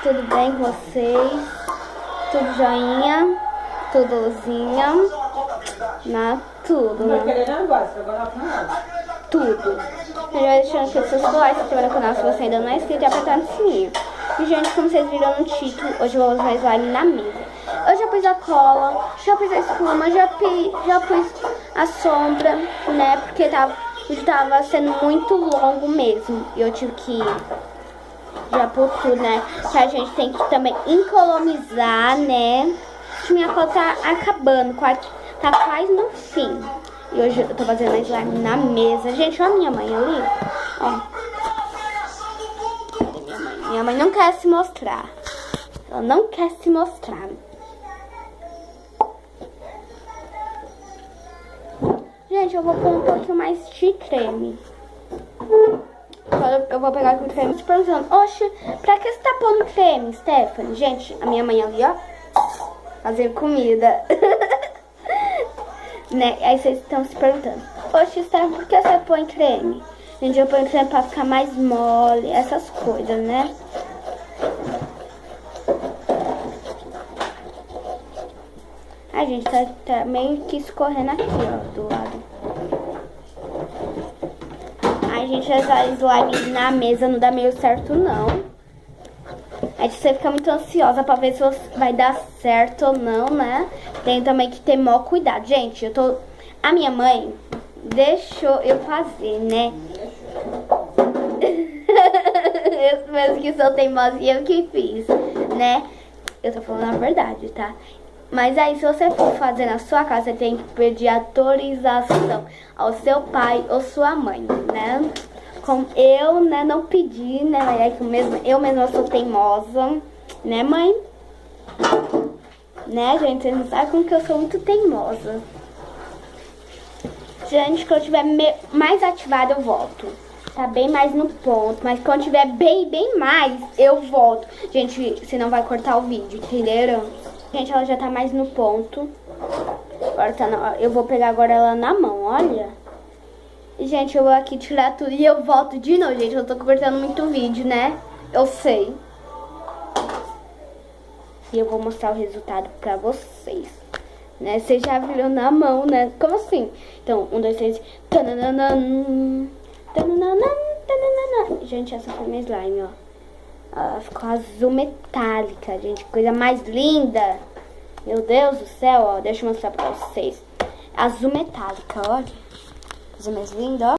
tudo bem com vocês? Tudo joinha? Tudo luzinha? Tudo, né? Tudo. Eu já deixando aqui o seu celular, se inscreva no canal se você ainda não é inscrito e apertar no sininho. E, gente, como vocês viram no título, hoje eu vou usar slime na mesa. Eu já pus a cola, já pus a espuma, já pus a sombra, né? Porque tava sendo muito longo mesmo. E eu tive que já pôr tudo, né? Que a gente tem que também economizar, né? Minha cola tá acabando, tá quase no fim. E hoje eu tô fazendo a slime na mesa. Gente, olha a minha mãe ali. Ó. Minha mãe não quer se mostrar. Ela não quer se mostrar. Gente, eu vou pôr um pouquinho mais de creme. Agora eu vou pegar aqui o creme. Te perguntando, oxe, pra que você tá pondo creme, Stephanie? Gente, a minha mãe ali, ó, fazer comida. Né? Aí vocês estão se perguntando, oxe, Stephanie, por que você põe creme? Gente, eu ponho creme pra ficar mais mole, essas coisas, né? A gente tá meio que escorrendo aqui, ó, do lado. Ai, gente, essa slime na mesa não dá meio certo, não. Aí você fica muito ansiosa pra ver se vai dar certo ou não, né? Tem também que ter maior cuidado. Gente, a minha mãe deixou eu fazer, né? Eu mesmo que sou teimosa e eu que fiz, né? Eu tô falando a verdade, tá? Mas aí, se você for fazer na sua casa, você tem que pedir autorização ao seu pai ou sua mãe, né? Como eu, né, não pedi, né? Mas é que eu mesma sou teimosa, né, mãe? Né, gente? Vocês não sabem como que eu sou muito teimosa. Gente, quando eu tiver mais ativada, eu volto. Tá bem mais no ponto. Mas quando tiver bem mais, eu volto. Gente, senão vai cortar o vídeo, entenderam? Gente, ela já tá mais no ponto. Agora eu vou pegar agora ela na mão, olha. E, gente, eu vou aqui tirar tudo e eu volto de novo, gente. Eu tô cortando muito vídeo, né? Eu sei. E eu vou mostrar o resultado pra vocês. Né? Vocês já viram na mão, né? Como assim? Então, 1, 2, 3. Tanananan. Gente, essa foi minha slime, ó. Ela ficou azul metálica, gente. Coisa mais linda. Meu Deus do céu, ó. Deixa eu mostrar pra vocês. Azul metálica, olha. Coisa mais linda, ó.